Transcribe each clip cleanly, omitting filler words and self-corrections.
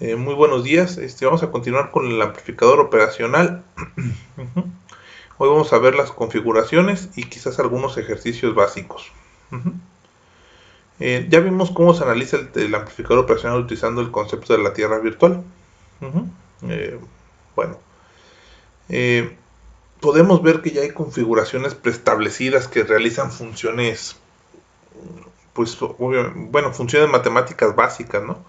Muy buenos días. Vamos a continuar con el amplificador operacional. Ujú. Hoy vamos a ver las configuraciones y quizás algunos ejercicios básicos. Ujú. Ya vimos cómo se analiza el amplificador operacional utilizando el concepto de la tierra virtual. Ujú. Eh, bueno, eh, podemos ver que ya hay configuraciones preestablecidas que realizan funciones, pues, bueno, funciones matemáticas básicas, ¿no?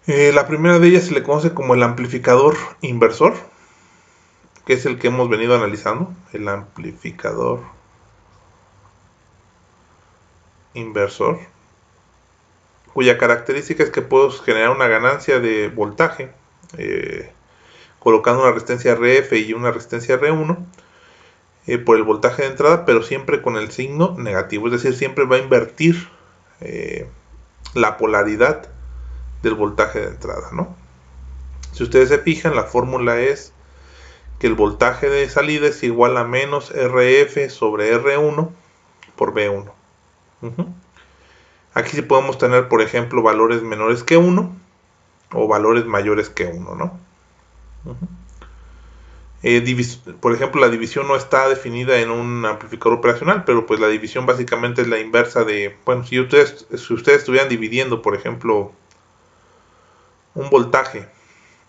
La primera de ellas se le conoce como el amplificador inversor, que es el que hemos venido analizando, el amplificador inversor, cuya característica es que puedo generar una ganancia de voltaje eh, colocando una resistencia RF y una resistencia R1 por el voltaje de entrada, pero siempre con el signo negativo, es decir, siempre va a invertir eh, la polaridad del voltaje de entrada, ¿no? Si ustedes se fijan, la fórmula es que el voltaje de salida es igual a menos RF sobre R1 por B1. Uh-huh. Aquí sí podemos tener, por ejemplo, valores menores que 1 o valores mayores que 1, ¿no? Uh-huh. Por ejemplo, la división no está definida en un amplificador operacional, pero pues la división básicamente es la inversa de, bueno, si ustedes estuvieran dividiendo, por ejemplo, un voltaje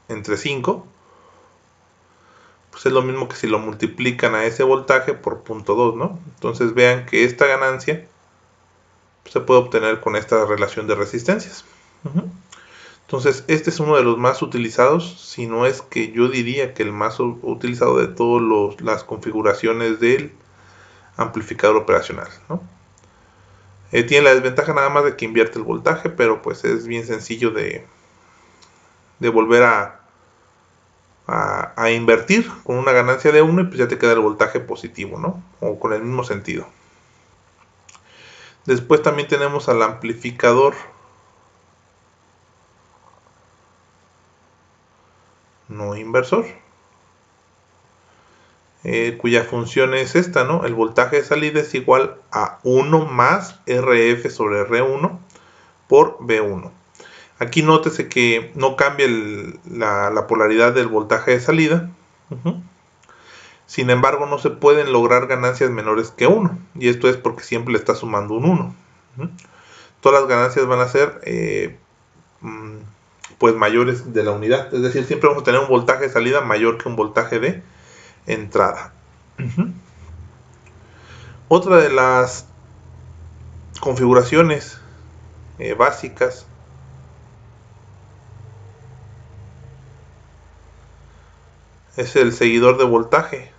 entre 5, pues es lo mismo que si lo multiplican a ese voltaje por 0.2, ¿no? Entonces vean que esta ganancia se puede obtener con esta relación de resistencias. Uh-huh. Entonces, este es uno de los más utilizados, si no es que yo diría que el más utilizado de todas las configuraciones del amplificador operacional, ¿no? Tiene la desventaja nada más de que invierte el voltaje, pero pues es bien sencillo de volver a invertir con una ganancia de 1 y pues ya te queda el voltaje positivo, ¿no? O con el mismo sentido. Después también tenemos al amplificador no inversor, cuya función es esta, ¿no? El voltaje de salida es igual a 1 más RF sobre R1 por B1. Aquí nótese que no cambia la polaridad del voltaje de salida. Uh-huh. Sin embargo, no se pueden lograr ganancias menores que 1. Y esto es porque siempre le está sumando un 1. Uh-huh. Todas las ganancias van a ser pues mayores de la unidad. Es decir, siempre vamos a tener un voltaje de salida mayor que un voltaje de entrada. Uh-huh. Otra de las configuraciones básicas es el seguidor de voltaje.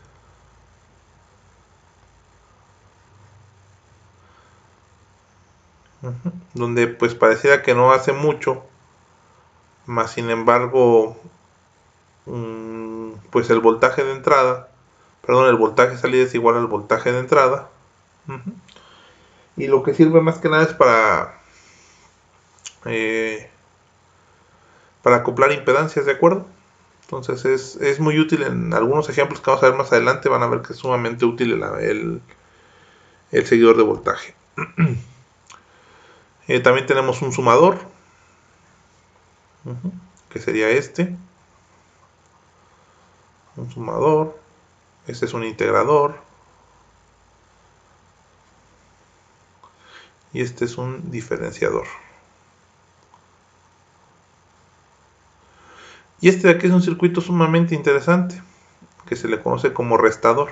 Uh-huh. Donde pues pareciera que no hace mucho, más sin embargo pues el voltaje de entrada, perdón, el voltaje de salida es igual al voltaje de entrada. Uh-huh. Y lo que sirve más que nada es eh, para acoplar impedancias, ¿de acuerdo? Entonces es muy útil en algunos ejemplos que vamos a ver más adelante, van a ver que es sumamente útil el seguidor de voltaje. También tenemos un sumador, uh-huh, que sería un sumador, este es un integrador y este es un diferenciador. Y este de aquí es un circuito sumamente interesante, que se le conoce como restador.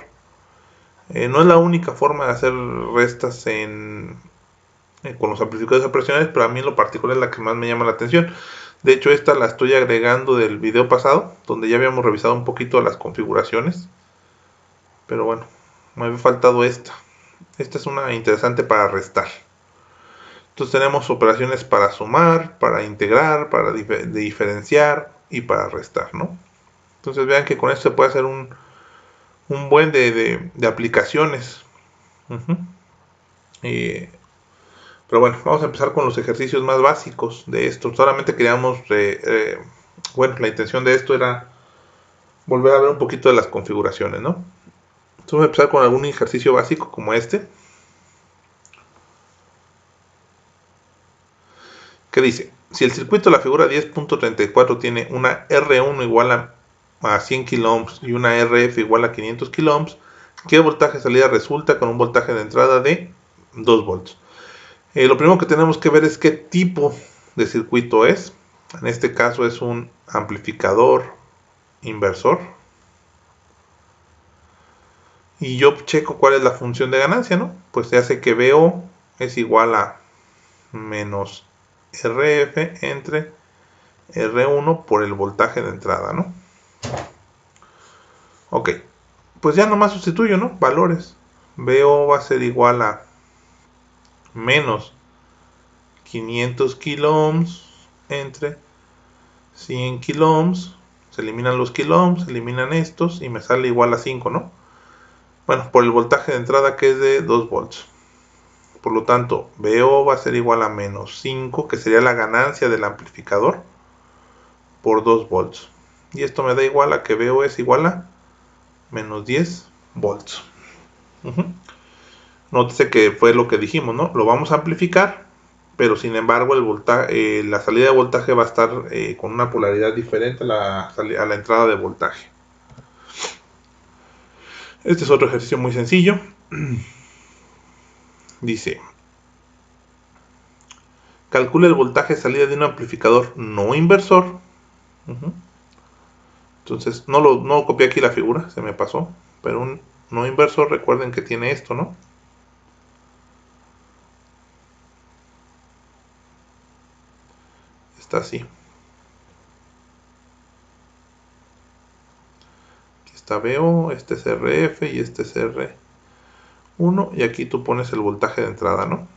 No es la única forma de hacer restas con los amplificadores operacionales, pero a mí en lo particular es la que más me llama la atención. De hecho, esta la estoy agregando del video pasado, donde ya habíamos revisado un poquito las configuraciones. Pero bueno, me había faltado esta. Esta es una interesante para restar. Entonces tenemos operaciones para sumar, para integrar, para diferenciar y para restar, ¿no? Entonces vean que con esto se puede hacer un buen de aplicaciones. Uh-huh. Pero bueno, vamos a empezar con los ejercicios más básicos de esto. Solamente queríamos, bueno, la intención de esto era volver a ver un poquito de las configuraciones, ¿no? Entonces vamos a empezar con algún ejercicio básico como este, que dice: si el circuito de la figura 10.34 tiene una R1 igual a 100 kΩ y una RF igual a 500 kΩ, ¿qué voltaje de salida resulta con un voltaje de entrada de 2 volts? Lo primero que tenemos que ver es qué tipo de circuito es. En este caso es un amplificador inversor. Y yo checo cuál es la función de ganancia, ¿no? Pues ya sé que VO es igual a menos RF entre R1 por el voltaje de entrada, ¿no? Ok, pues ya nomás sustituyo, ¿no? Valores. VO va a ser igual a menos 500 kiloohms entre 100 kiloohms. Se eliminan los kiloohms, se eliminan estos y me sale igual a 5, ¿no? Bueno, por el voltaje de entrada que es de 2 volts. Por lo tanto, VO va a ser igual a menos 5, que sería la ganancia del amplificador, por 2 volts. Y esto me da igual a que VO es igual a menos 10 volts. Nótese que fue lo que dijimos, ¿no? Lo vamos a amplificar, pero sin embargo la salida de voltaje va a estar con una polaridad diferente a la entrada de voltaje. Este es otro ejercicio muy sencillo. Dice, calcula el voltaje de salida de un amplificador no inversor. Entonces, no copié aquí la figura, se me pasó. Pero un no inversor, recuerden que tiene esto, ¿no? Está así. Aquí está VO, este es RF y este es R1. Y aquí tú pones el voltaje de entrada, ¿no?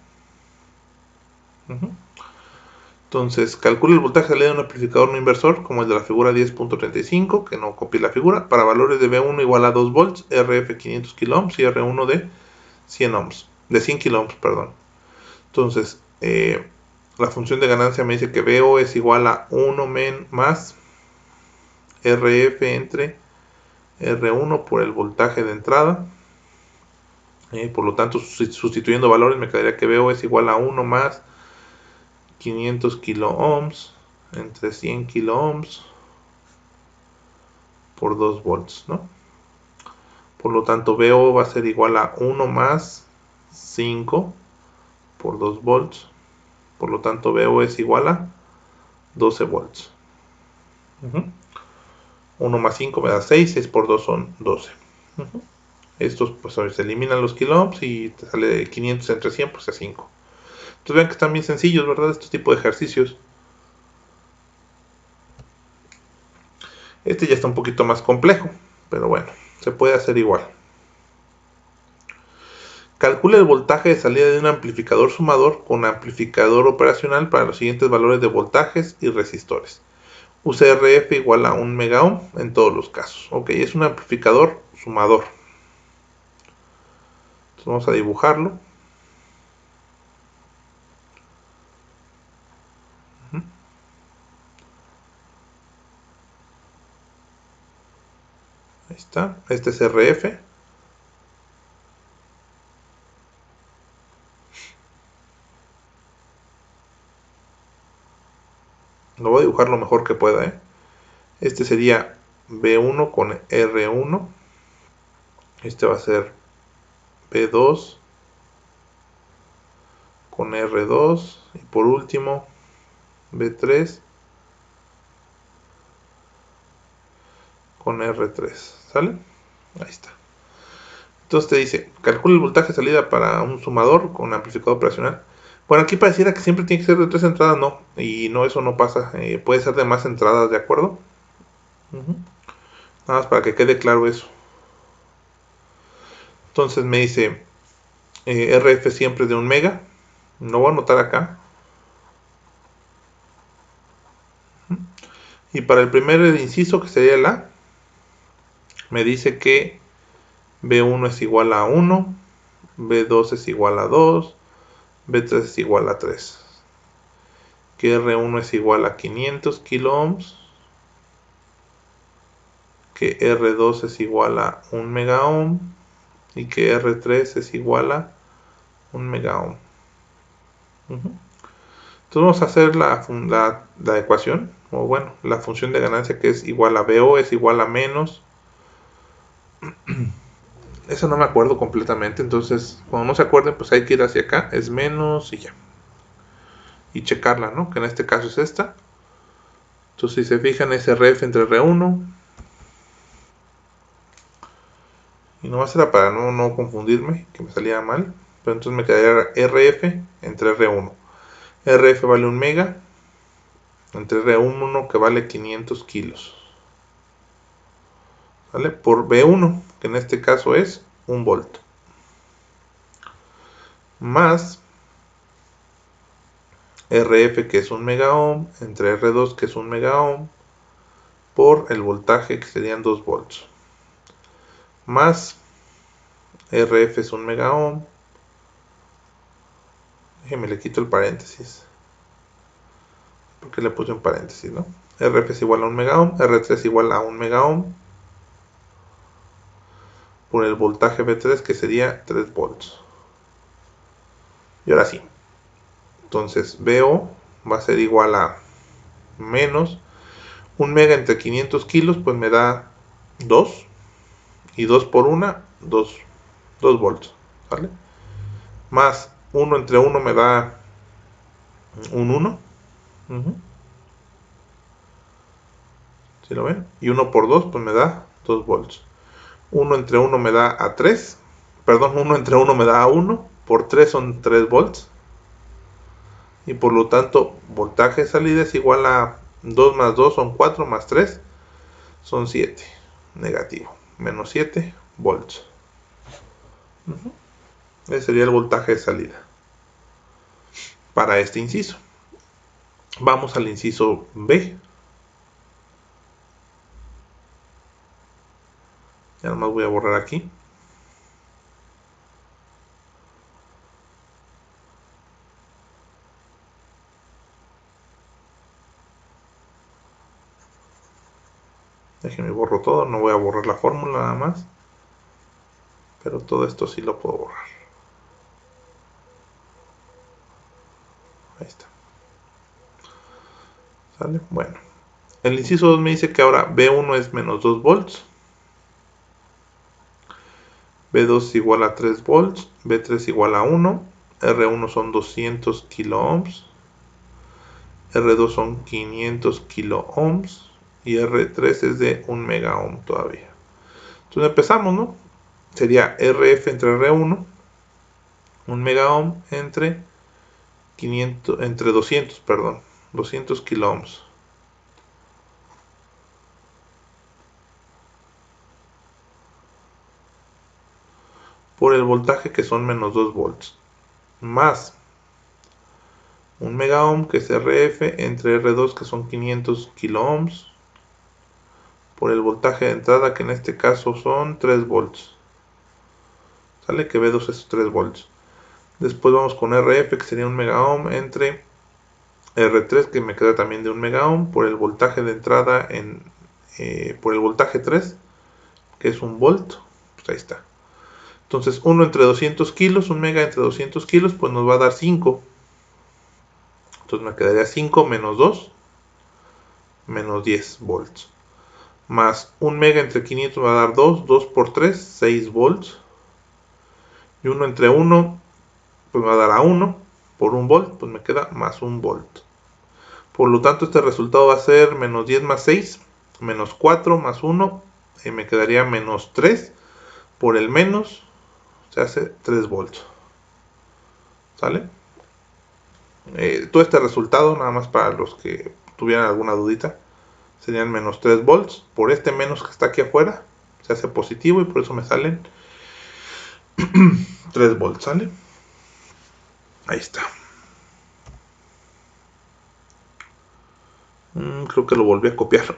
Entonces, calcula el voltaje de salida de un amplificador no inversor, como el de la figura 10.35, que no copié la figura, para valores de V1 igual a 2 volts, RF 500 kiloohms y R1 de 100 ohms, de 100 kiloohms, perdón. Entonces, la función de ganancia me dice que VO es igual a 1 más RF entre R1 por el voltaje de entrada. Por lo tanto, sustituyendo valores, me quedaría que VO es igual a 1 más 500 kiloohms entre 100 kiloohms por 2 volts, ¿no? Por lo tanto, VO va a ser igual a 1 más 5 por 2 volts. Por lo tanto, VO es igual a 12 volts. 1 más 5 me da 6, 6 por 2 son 12. Estos pues se eliminan los kiloohms y te sale 500 entre 100, pues a 5. Entonces vean que están bien sencillos, ¿verdad? Este tipo de ejercicios. Este ya está un poquito más complejo, pero bueno, se puede hacer igual. Calcula el voltaje de salida de un amplificador sumador con amplificador operacional para los siguientes valores de voltajes y resistores. Usa RF igual a 1 megaohm en todos los casos. Ok, es un amplificador sumador. Entonces vamos a dibujarlo. Ahí está. Este es RF. Lo voy a dibujar lo mejor que pueda. Este sería B1 con R1. Este va a ser B2 con R2. Y por último, B3 con R3. ¿Sale? Ahí está. Entonces te dice, calcula el voltaje de salida para un sumador con amplificador operacional. Bueno, aquí pareciera que siempre tiene que ser de 3 entradas, no. Y no, eso no pasa. Puede ser de más entradas, ¿de acuerdo? Nada más para que quede claro eso. Entonces me dice, RF siempre de 1 mega. No voy a anotar acá. Y para el primer inciso, que sería el A, me dice que B1 es igual a 1, B2 es igual a 2, B3 es igual a 3. Que R1 es igual a 500 kiloohms, que R2 es igual a 1 megaohm y que R3 es igual a 1 megaohm. Entonces vamos a hacer la ecuación, o bueno, la función de ganancia, que es igual a BO es igual a menos. Eso no me acuerdo completamente, entonces cuando no se acuerden, pues hay que ir hacia acá, es menos y ya. Y checarla, ¿no? Que en este caso es esta. Entonces si se fijan es RF entre R1. Y nomás era para no confundirme, que me salía mal. Pero entonces me quedaría RF entre R1. RF vale 1 mega entre R1 que vale 500 kilos. ¿Vale? Por B1, que en este caso es 1 volt. Más RF que es 1 mega ohm entre R2 que es 1 mega ohm por el voltaje que serían 2 volts. Más RF es 1 mega ohm. Déjenme le quito el paréntesis. Porque le puse un paréntesis, ¿no? RF es igual a 1 mega ohm, R3 igual a 1 mega ohm por el voltaje B3 que sería 3 volts. Y ahora sí. Entonces BO va a ser igual a menos 1 mega entre 500 kilos, pues me da 2. Y 2 por 1, 2 volts. ¿Vale? Más 1 entre 1 me da un 1. ¿Sí lo ven? Y 1 por 2 pues me da 2 volts. 1 entre 1 me da a 3. Perdón, 1 entre 1 me da a 1. Por 3 son 3 volts. Y por lo tanto, voltaje de salida es igual a 2 más 2 son 4 más 3 son 7. Negativo. Menos 7 volts. Ese sería el voltaje de salida para este inciso. Vamos al inciso B. Ya nomás voy a borrar aquí. Déjenme borro todo, no voy a borrar la fórmula nada más. Pero todo esto sí lo puedo borrar. Ahí está. ¿Sale? Bueno. El inciso 2 me dice que ahora B1 es menos 2 volts. B2 es igual a 3 volts. B3 igual a 1. R1 son 200 kilo ohms. R2 son 500 kilo ohms. Y R3 es de 1 mega ohm todavía. Entonces empezamos, ¿no? Sería RF entre R1. 1 mega ohm entre 200, perdón. 200 kilo ohms. Por el voltaje que son menos 2 volts. Más 1 mega ohm que es RF entre R2 que son 500 kilo ohms por el voltaje de entrada que en este caso son 3 volts. Sale que B2 es 3 volts. Después vamos con RF que sería 1 mega ohm entre R3 que me queda también de 1 mega ohm por el voltaje de entrada por el voltaje 3 que es 1 volt. Pues ahí está. Entonces 1 entre 200 kilos, 1 mega entre 200 kilos pues nos va a dar 5. Entonces me quedaría 5 menos 2 menos 10 volts. Más 1 mega entre 500 va a dar 2, 2 por 3, 6 volts. Y 1 entre 1, pues me va a dar a 1 por 1 volt, pues me queda más 1 volt. Por lo tanto, este resultado va a ser menos 10 más 6, menos 4 más 1, y me quedaría menos 3 por el menos, se hace 3 volts. ¿Sale? Todo este resultado, nada más para los que tuvieran alguna dudita, serían menos 3 volts. Por este menos que está aquí afuera, se hace positivo y por eso me salen 3 volts, ¿sale? Ahí está. Creo que lo volví a copiar.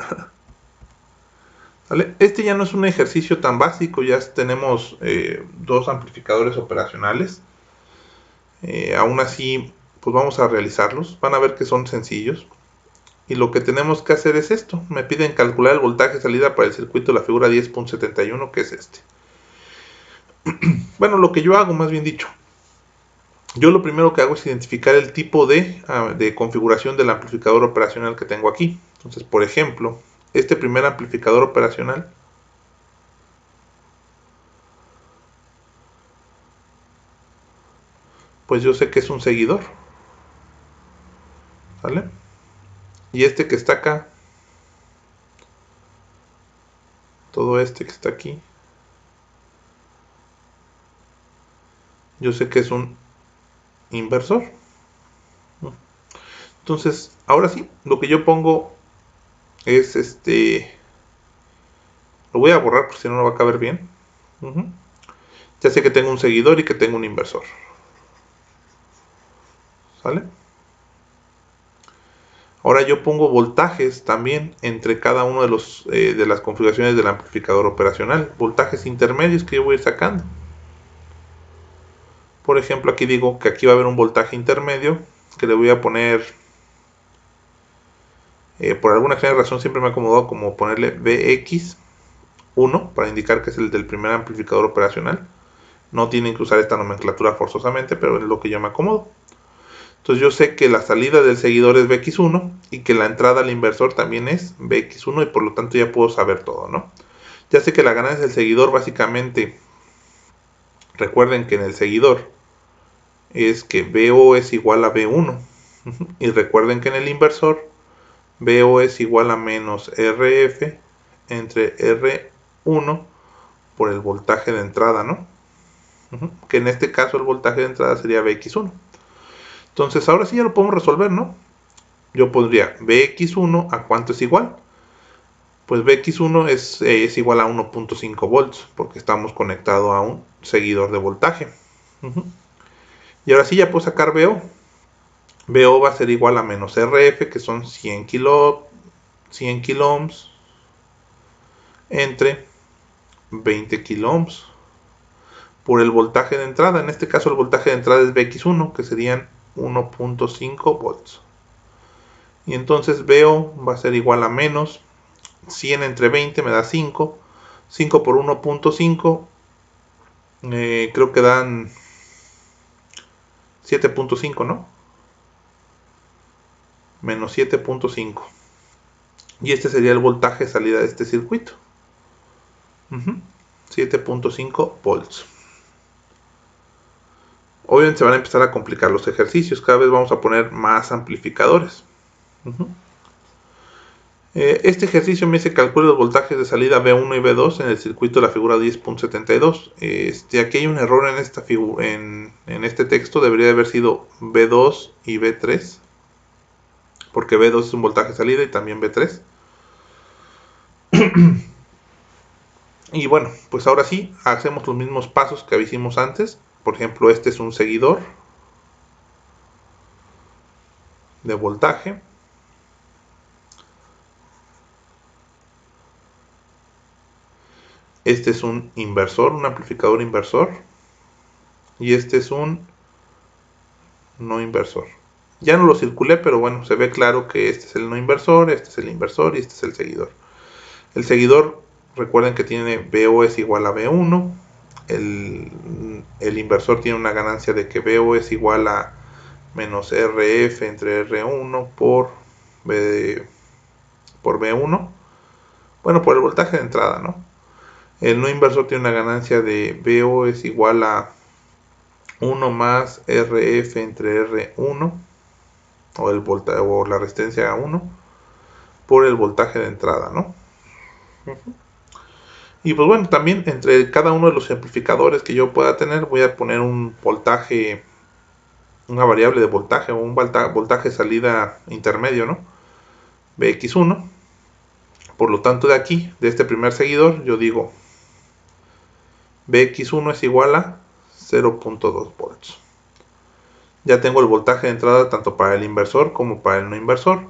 ¿Vale? Este ya no es un ejercicio tan básico, ya tenemos dos amplificadores operacionales. Aún así, pues vamos a realizarlos. Van a ver que son sencillos. Y lo que tenemos que hacer es esto. Me piden calcular el voltaje salida para el circuito de la figura 10.71, que es este. Bueno, lo que yo hago, más bien dicho, yo lo primero que hago es identificar el tipo de configuración del amplificador operacional que tengo aquí. Entonces, por ejemplo, este primer amplificador operacional, pues yo sé que es un seguidor, ¿vale? Y este que está acá, todo este que está aquí, yo sé que es un inversor. Entonces, ahora sí, lo que yo pongo es lo voy a borrar porque si no no va a caber bien. Uh-huh. Ya sé que tengo un seguidor y que tengo un inversor. ¿Sale? Ahora yo pongo voltajes también entre cada uno de las configuraciones del amplificador operacional. Voltajes intermedios que yo voy a ir sacando. Por ejemplo, aquí digo que aquí va a haber un voltaje intermedio que le voy a poner, por alguna extraña razón siempre me ha acomodado como ponerle VX1 para indicar que es el del primer amplificador operacional. No tienen que usar esta nomenclatura forzosamente, pero es lo que yo me acomodo. Entonces yo sé que la salida del seguidor es Bx1 y que la entrada al inversor también es Bx1 y por lo tanto ya puedo saber todo, ¿no? Ya sé que la ganancia del seguidor básicamente, recuerden que en el seguidor es que BO es igual a B1 y recuerden que en el inversor BO es igual a menos RF entre R1 por el voltaje de entrada, ¿no? Que en este caso el voltaje de entrada sería Bx1. Entonces ahora sí ya lo podemos resolver, ¿no? Yo pondría Bx1 a cuánto es igual. Pues Bx1 es igual a 1.5 volts porque estamos conectados a un seguidor de voltaje. Y ahora sí ya puedo sacar BO. BO va a ser igual a menos RF, que son 100 kilo ohms entre 20 kilo ohms por el voltaje de entrada. En este caso el voltaje de entrada es Bx1, que serían 1.5 volts. Y entonces BO va a ser igual a menos 100 entre 20 me da 5. 5 por 1.5 creo que dan 7.5, ¿no? Menos 7.5. Y este sería el voltaje de salida de este circuito. 7.5 volts. Obviamente se van a empezar a complicar los ejercicios. Cada vez vamos a poner más amplificadores. Este ejercicio me dice calcula los voltajes de salida B1 y B2 en el circuito de la figura 10.72. Aquí hay un error en esta en este texto. Debería haber sido B2 y B3. Porque B2 es un voltaje de salida y también B3. Y bueno, pues ahora sí, hacemos los mismos pasos que hicimos antes. Por ejemplo, este es un seguidor de voltaje. Este es un inversor, un amplificador inversor. Y este es un no inversor. Ya no lo circulé, pero bueno, se ve claro que este es el no inversor, este es el inversor y este es el seguidor. El seguidor, recuerden que tiene BO es igual a B1. El inversor tiene una ganancia de que BO es igual a menos RF entre R1 por B1. Bueno, por el voltaje de entrada, ¿no? El no inversor tiene una ganancia de BO es igual a 1 más RF entre R1 o la resistencia a 1 por el voltaje de entrada, ¿no? Y pues bueno, también entre cada uno de los amplificadores que yo pueda tener voy a poner un voltaje, una variable de voltaje o un voltaje salida intermedio, ¿no? Bx1. Por lo tanto de aquí, de este primer seguidor, yo digo Bx1 es igual a 0.2 volts. Ya tengo el voltaje de entrada tanto para el inversor como para el no inversor.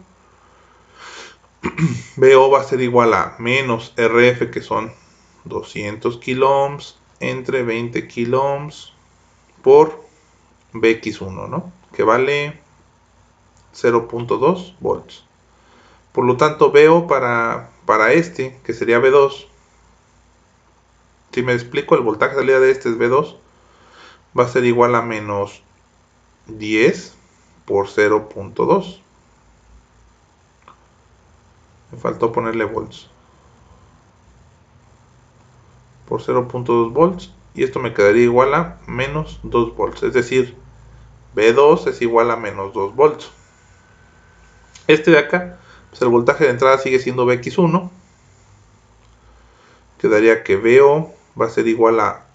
BO va a ser igual a menos RF, que son 200 kilo ohms entre 20 kilo ohms por Bx1, ¿no? Que vale 0.2 volts. Por lo tanto, BO para este, que sería B2, si me explico, el voltaje de salida de este es B2, va a ser igual a menos 10 por 0.2. Me faltó ponerle volts. Por 0.2 volts. Y esto me quedaría igual a menos 2 volts. Es decir, V2 es igual a menos 2 volts. Este de acá, pues el voltaje de entrada sigue siendo Vx1. Quedaría que VO va a ser igual a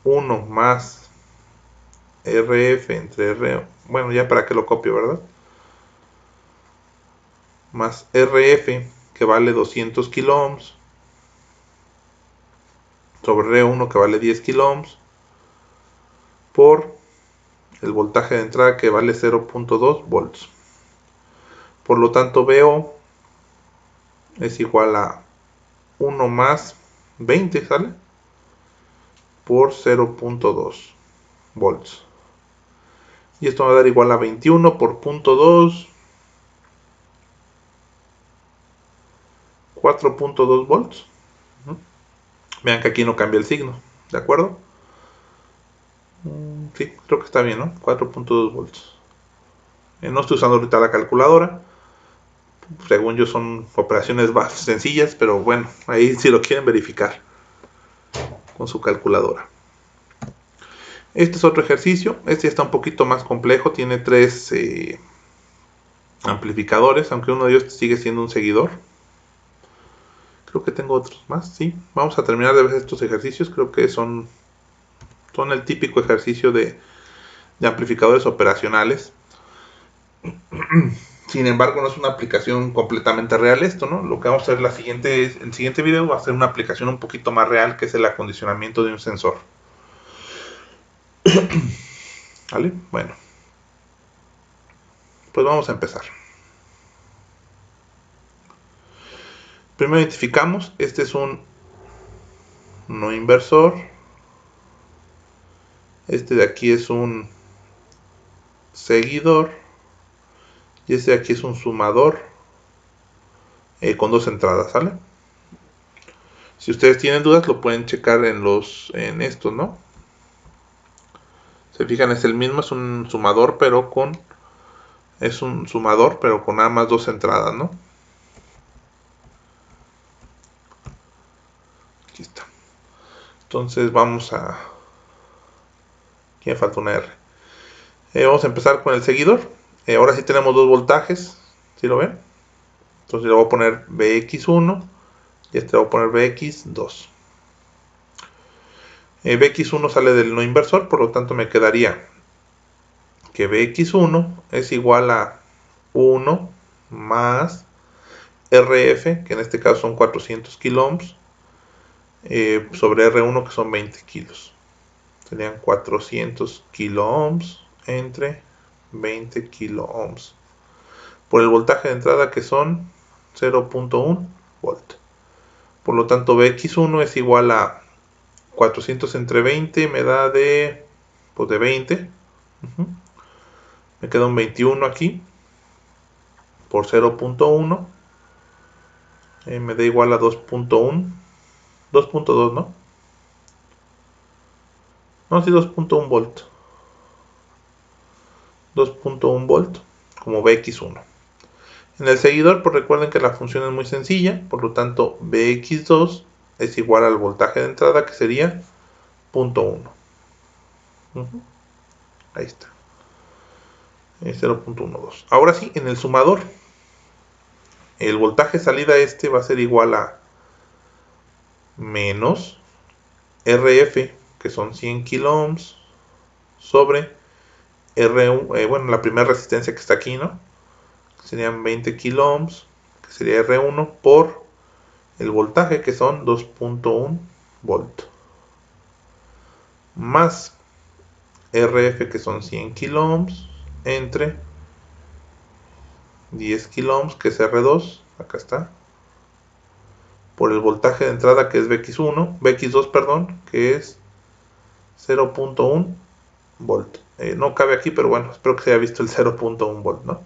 1 más RF entre R. Bueno, ya para que lo copio, ¿verdad? Más RF, que vale 200 kilo ohms, sobre R1, que vale 10 kilo ohms, por el voltaje de entrada, que vale 0.2 volts. Por lo tanto, VO es igual a 1 más 20, ¿sale? Por 0.2 volts. Y esto va a dar igual a 21 por 0.2, 4.2 volts. Vean que aquí no cambia el signo, ¿de acuerdo? Sí, creo que está bien, ¿no? 4.2 volts. No estoy usando ahorita la calculadora. Según yo son operaciones sencillas, pero bueno, ahí si lo quieren verificar con su calculadora. Este es otro ejercicio. Este está un poquito más complejo. Tiene 3 amplificadores, aunque uno de ellos sigue siendo un seguidor. Creo que tengo otros más, sí. Vamos a terminar de ver estos ejercicios. Creo que son el típico ejercicio de amplificadores operacionales. Sin embargo, no es una aplicación completamente real esto, ¿no? Lo que vamos a hacer el siguiente video va a ser una aplicación un poquito más real, que es el acondicionamiento de un sensor. ¿Vale? Bueno. Pues vamos a empezar. Primero identificamos, este es un no inversor. Este de aquí es un seguidor. Y este de aquí es un sumador con 2 entradas, ¿sale? Si ustedes tienen dudas lo pueden checar en estos, ¿no? Se fijan, es el mismo, es un sumador pero con nada más 2 entradas, ¿no? Aquí está. Entonces vamos a... Aquí me falta una R. Vamos a empezar con el seguidor. Ahora sí tenemos 2 voltajes, ¿sí lo ven? Entonces le voy a poner Vx1 y este le voy a poner Vx2. Vx1 sale del no inversor, por lo tanto me quedaría que Vx1 es igual a 1 más RF, que en este caso son 400 kilo ohms, sobre R1, que son 20 kilos. Serían 400 kilo ohms entre 20 kilo ohms. Por el voltaje de entrada, que son 0.1 volt. Por lo tanto, Vx1 es igual a 400 entre 20, me da de 20. Me queda un 21 aquí. Por 0.1 me da igual a 2.1. 2.2, ¿no? No, sí, 2.1 volt. 2.1 volt como Vx1. En el seguidor, pues recuerden que la función es muy sencilla, por lo tanto Vx2 es igual al voltaje de entrada, que sería 0.1. Ahí está. 0.12. Ahora sí, en el sumador, el voltaje salida va a ser igual a menos RF, que son 100 kilo ohms, sobre R1, bueno, la primera resistencia que está aquí, ¿no? Serían 20 kilo ohms, que sería R1 por el voltaje, que son 2.1 volt, más RF, que son 100 kilo ohms, entre 10 kilo ohms, que es R2, acá está, por el voltaje de entrada, que es Vx2, perdón, que es 0.1 volt. No cabe aquí, pero bueno, espero que se haya visto el 0.1 volt, ¿no?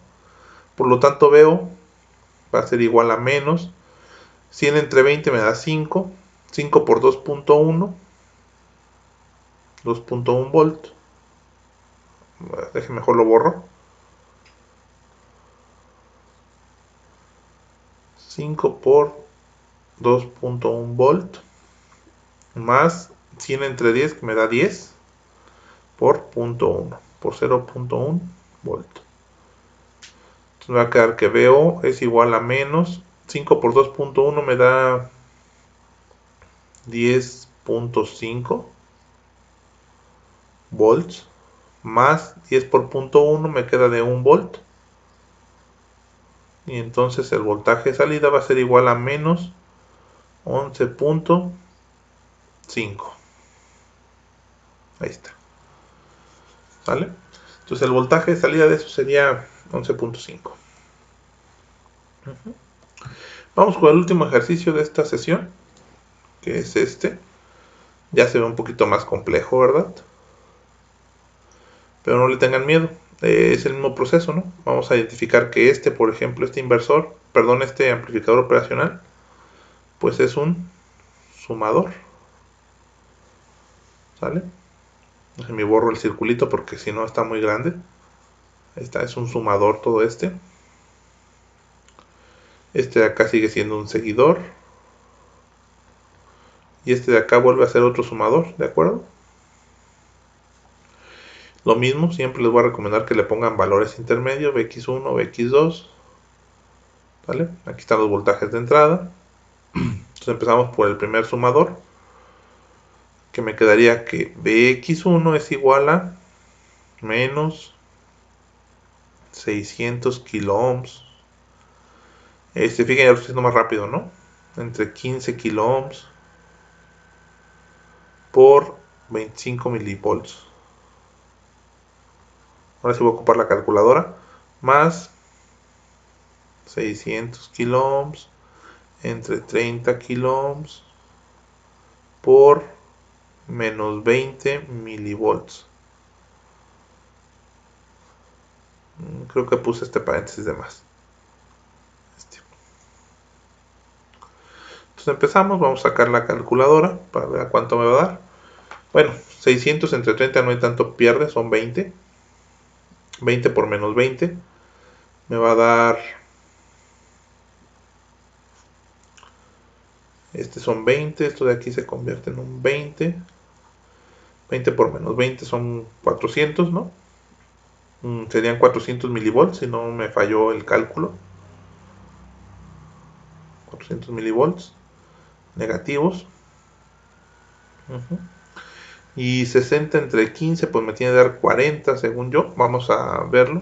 Por lo tanto, veo va a ser igual a menos 100 entre 20 me da 5. 5 por 2.1 volt, Déjenme mejor lo borro. 5 por 2.1 volt más 100 entre 10, que me da 10 por 0.1 por 0.1 volt. Entonces me va a quedar que VO es igual a menos 5 por 2.1 me da 10.5 volts más 10 por 0.1 me queda de 1 volt. Y entonces el voltaje de salida va a ser igual a menos 11.5. Ahí está. ¿Vale? Entonces el voltaje de salida de eso sería 11.5. Vamos con el último ejercicio de esta sesión, que es este. Ya se ve un poquito más complejo, ¿verdad? Pero no le tengan miedo. Es el mismo proceso, ¿no? Vamos a identificar que este, por ejemplo, este amplificador operacional, pues es un sumador. ¿Sale? Me borro el circulito porque si no está muy grande. Ahí está, es un sumador todo este. Este de acá sigue siendo un seguidor. Y este de acá vuelve a ser otro sumador, ¿de acuerdo? Lo mismo, siempre les voy a recomendar que le pongan valores intermedios, Vx1, Vx2. ¿Vale? Aquí están los voltajes de entrada. Entonces empezamos por el primer sumador, que me quedaría que Vx1 es igual a menos 600 kilo ohms. Fíjense, ya lo estoy haciendo más rápido, ¿no? Entre 15 kilo ohms por 25 milivolts. Ahora sí voy a ocupar la calculadora. Más 600 kilo ohms entre 30 kilo ohms por menos 20 milivolts. Creo que puse este paréntesis de más. Entonces empezamos, vamos a sacar la calculadora para ver a cuánto me va a dar. Bueno, 600 entre 30 no hay tanto pierde, son 20. 20 por menos 20 me va a dar... son 20, esto de aquí se convierte en un 20. 20 por menos 20 son 400, ¿no? Serían 400 milivolts si no me falló el cálculo. 400 milivolts negativos. Y 60 entre 15 pues me tiene que dar 40 según yo. Vamos a verlo.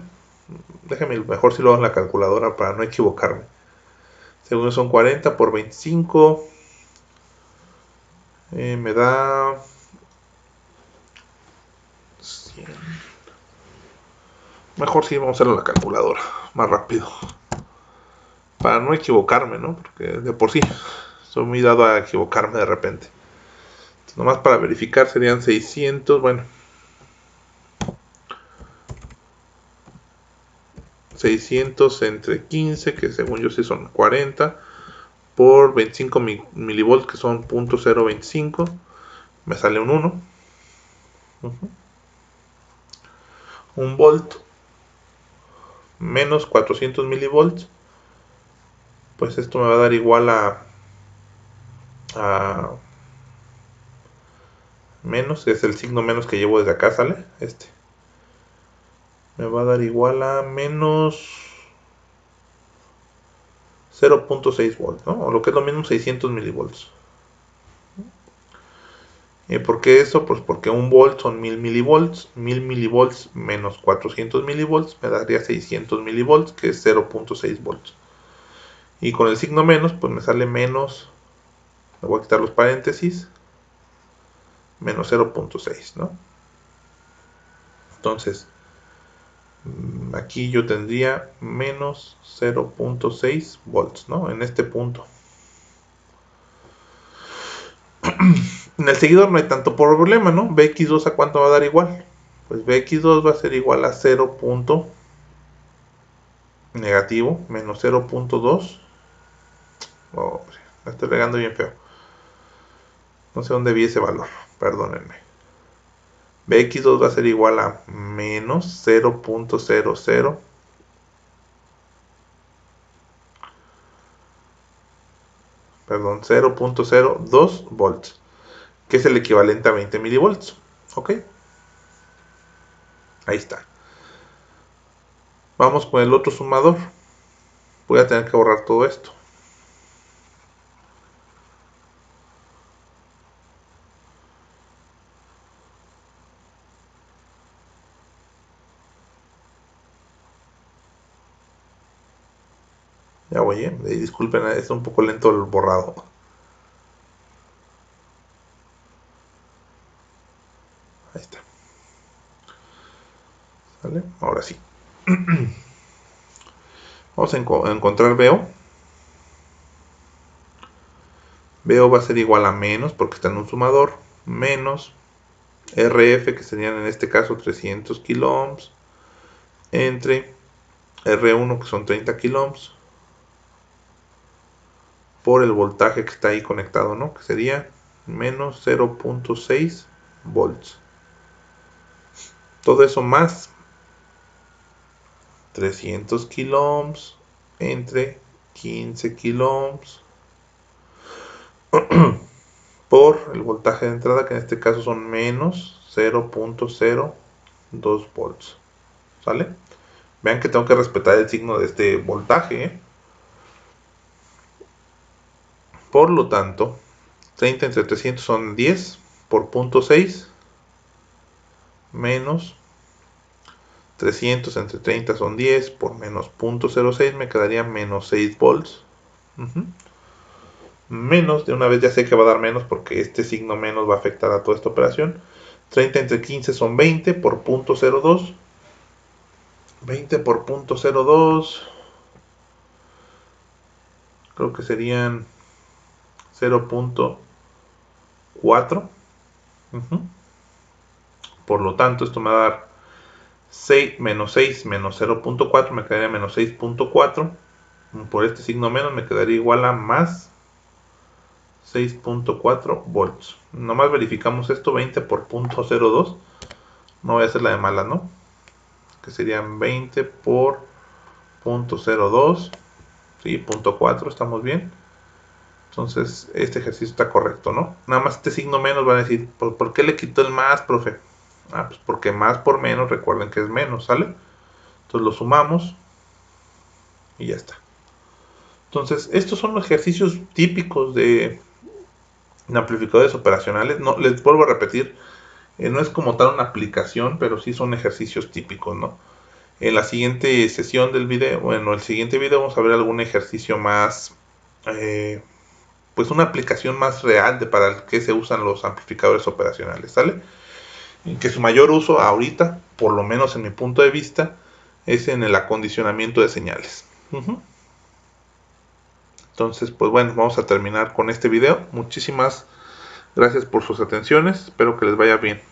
Déjenme mejor si lo hago en la calculadora para no equivocarme. Según son 40 por 25. Me da 100. Mejor si vamos a hacerlo en la calculadora. Más rápido. Para no equivocarme, ¿no? Porque de por sí soy muy dado a equivocarme de repente. Entonces, nomás para verificar serían 600. Bueno. 600 entre 15, que según yo sí son 40, por 25 milivolts, que son 0.025, me sale un 1. Un volt menos 400 milivolts, pues esto me va a dar igual a menos, es el signo menos que llevo desde acá, ¿sale? Me va a dar igual a menos 0.6 volts, ¿no? O lo que es lo mismo, 600 milivolts. ¿Por qué eso? Pues porque un volt son 1000 milivolts. 1000 milivolts menos 400 milivolts me daría 600 milivolts, que es 0.6 volts. Y con el signo menos, pues me sale menos, me voy a quitar los paréntesis, menos 0.6, ¿no? Entonces, aquí yo tendría menos 0.6 volts, ¿no? En este punto. En el seguidor no hay tanto problema, ¿no? Vx2 a cuánto va a dar igual. Pues Vx2 va a ser igual a 0. Negativo, menos 0.2. Oh, me estoy regando bien feo. No sé dónde vi ese valor, perdónenme. Bx2 va a ser igual a menos 0.00 perdón, 0.02 volts, que es el equivalente a 20 milivolts. Ok, ahí está. Vamos con el otro sumador. Voy a tener que borrar todo esto. Ya voy, disculpen, es un poco lento el borrado. Ahí está. ¿Sale? Ahora sí. Vamos a encontrar VO. VO va a ser igual a menos, porque está en un sumador, menos RF, que serían en este caso 300 kiloohms, entre R1, que son 30 kiloohms, por el voltaje que está ahí conectado, ¿no? Que sería menos 0.6 volts. Todo eso más 300 kiloohms entre 15 kiloohms por el voltaje de entrada, que en este caso son menos 0.02 volts. ¿Sale? Vean que tengo que respetar el signo de este voltaje, ¿eh? Por lo tanto, 30 entre 300 son 10 por 0.6 menos 300 entre 30 son 10 por menos 0.06, me quedaría menos 6 volts. Menos, de una vez ya sé que va a dar menos porque este signo menos va a afectar a toda esta operación. 30 entre 15 son 20 por 0.02. 20 por 0.02. Creo que serían 0.4. Por lo tanto, esto me va a dar 6 menos 6 menos 0.4, me quedaría menos 6.4. Por este signo menos me quedaría igual a más 6.4 volts. Nomás verificamos esto, 20 por 0.02. No voy a hacer la de malas, ¿no? Que serían 20 por 0.02. Sí, 0.4, estamos bien. Entonces, este ejercicio está correcto, ¿no? Nada más este signo menos van a decir, ¿por qué le quitó el más, profe? Ah, pues porque más por menos, recuerden que es menos, ¿sale? Entonces lo sumamos y ya está. Entonces, estos son los ejercicios típicos de amplificadores operacionales. No, les vuelvo a repetir, no es como tal una aplicación, pero sí son ejercicios típicos, ¿no? En la siguiente sesión del video, bueno, el siguiente video vamos a ver algún ejercicio más, pues una aplicación más real de para el que se usan los amplificadores operacionales, ¿sale? Y que su mayor uso ahorita, por lo menos en mi punto de vista, es en el acondicionamiento de señales. Entonces, pues bueno, vamos a terminar con este video. Muchísimas gracias por sus atenciones. Espero que les vaya bien.